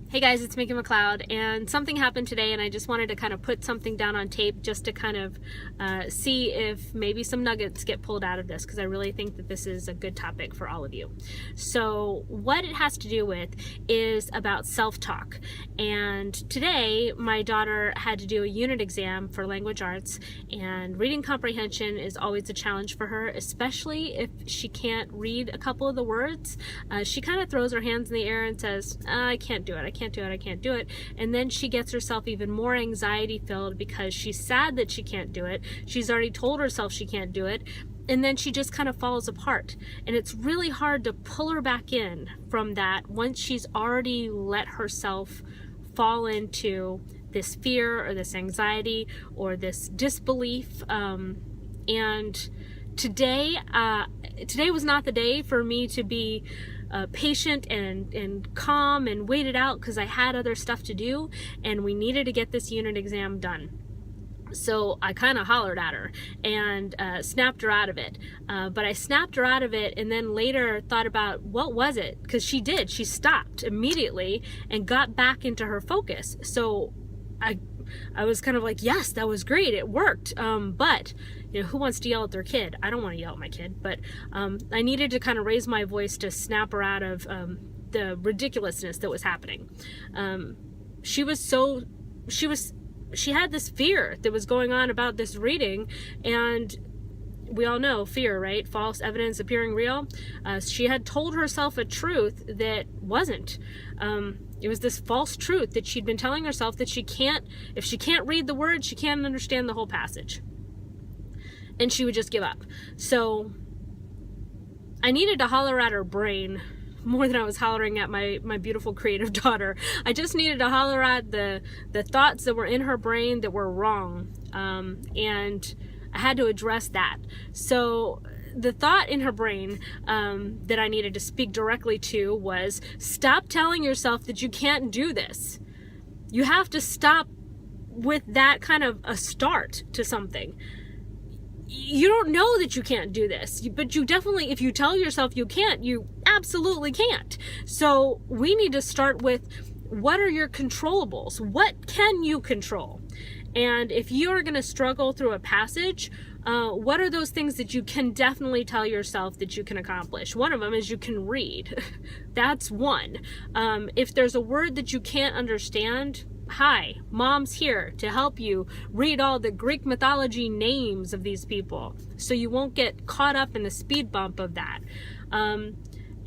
Hey guys, it's Mickey McLeod, and something happened today, and I just wanted to kind of put something down on tape just to kind of see if maybe some nuggets get pulled out of this, because I really think that this is a good topic for all of you. So what it has to do with is about self-talk. And today my daughter had to do a unit exam for language arts, and reading comprehension is always a challenge for her, especially if she can't read a couple of the words. She kind of throws her hands in the air and says, I can't do it, I can't do it. And then she gets herself even more anxiety filled because she's sad that she can't do it. She's already told herself she can't do it. And then she just kind of falls apart. And it's really hard to pull her back in from that once she's already let herself fall into this fear or this anxiety or this disbelief. And today was not the day for me to be patient and calm and wait it out, because I had other stuff to do and we needed to get this unit exam done. So I kind of hollered at her and snapped her out of it. But I snapped her out of it and then later thought about what was it, because she stopped immediately and got back into her focus. So I was kind of like, yes, that was great, it worked. But you know, who wants to yell at their kid? I don't want to yell at my kid, but I needed to kind of raise my voice to snap her out of the ridiculousness that was happening. She had this fear that was going on about this reading, and we all know fear, right? False evidence appearing real. She had told herself a truth that wasn't. It was this false truth that she'd been telling herself, that if she can't read the words, she can't understand the whole passage. And she would just give up. So I needed to holler at her brain more than I was hollering at my beautiful creative daughter. I just needed to holler at the thoughts that were in her brain that were wrong. And I had to address that. So the thought in her brain that I needed to speak directly to was, stop telling yourself that you can't do this. You have to stop with that kind of a start to something. You don't know that you can't do this, but you definitely, if you tell yourself you can't, you absolutely can't. So we need to start with, what are your controllables? What can you control? And if you're going to struggle through a passage, what are those things that you can definitely tell yourself that you can accomplish? One of them is you can read. That's one. If there's a word that you can't understand, hi, mom's here to help you read all the Greek mythology names of these people, so you won't get caught up in the speed bump of that.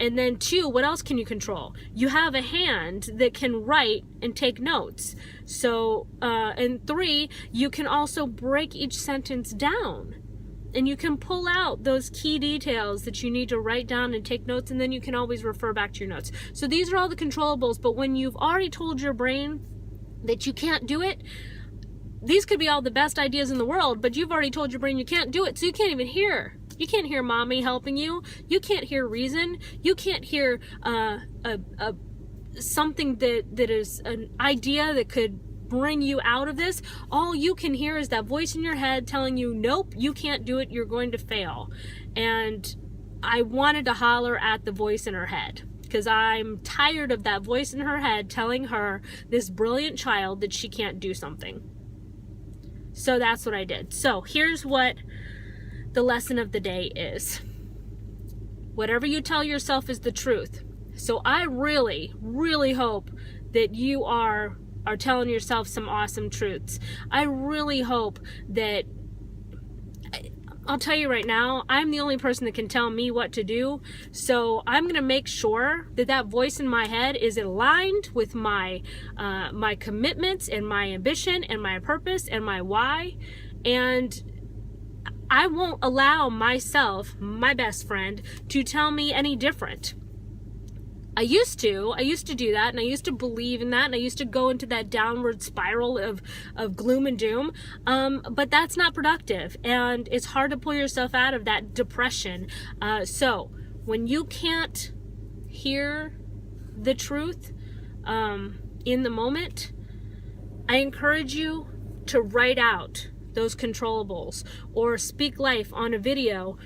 And then two, what else can you control? You have a hand that can write and take notes. So, and three, you can also break each sentence down. And you can pull out those key details that you need to write down and take notes, and then you can always refer back to your notes. So these are all the controllables, but when you've already told your brain that you can't do it, these could be all the best ideas in the world, but you've already told your brain you can't do it, so you can't even hear. You can't hear mommy helping you. You can't hear reason. You can't hear something that is an idea that could bring you out of this. All you can hear is that voice in your head telling you, nope, you can't do it, you're going to fail. And I wanted to holler at the voice in her head, because I'm tired of that voice in her head telling her, this brilliant child, that she can't do something. So that's what I did. So here's what the lesson of the day is. Whatever you tell yourself is the truth. So I really, really hope that you are telling yourself some awesome truths. I really hope that, I'll tell you right now, I'm the only person that can tell me what to do. So I'm going to make sure that that voice in my head is aligned with my commitments and my ambition and my purpose and my why. And I won't allow myself, my best friend, to tell me any different. I used to do that, and I used to believe in that, and I used to go into that downward spiral of gloom and doom, but that's not productive, and it's hard to pull yourself out of that depression. So when you can't hear the truth in the moment, I encourage you to write out those controllables, or speak life on a video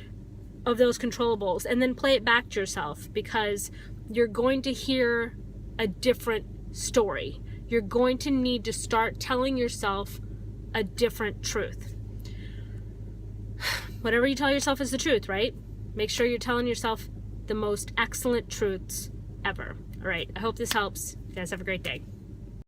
of those controllables, and then play it back to yourself, because you're going to hear a different story. You're going to need to start telling yourself a different truth. Whatever you tell yourself is the truth, right? Make sure you're telling yourself the most excellent truths ever. All right, I hope this helps. You guys have a great day.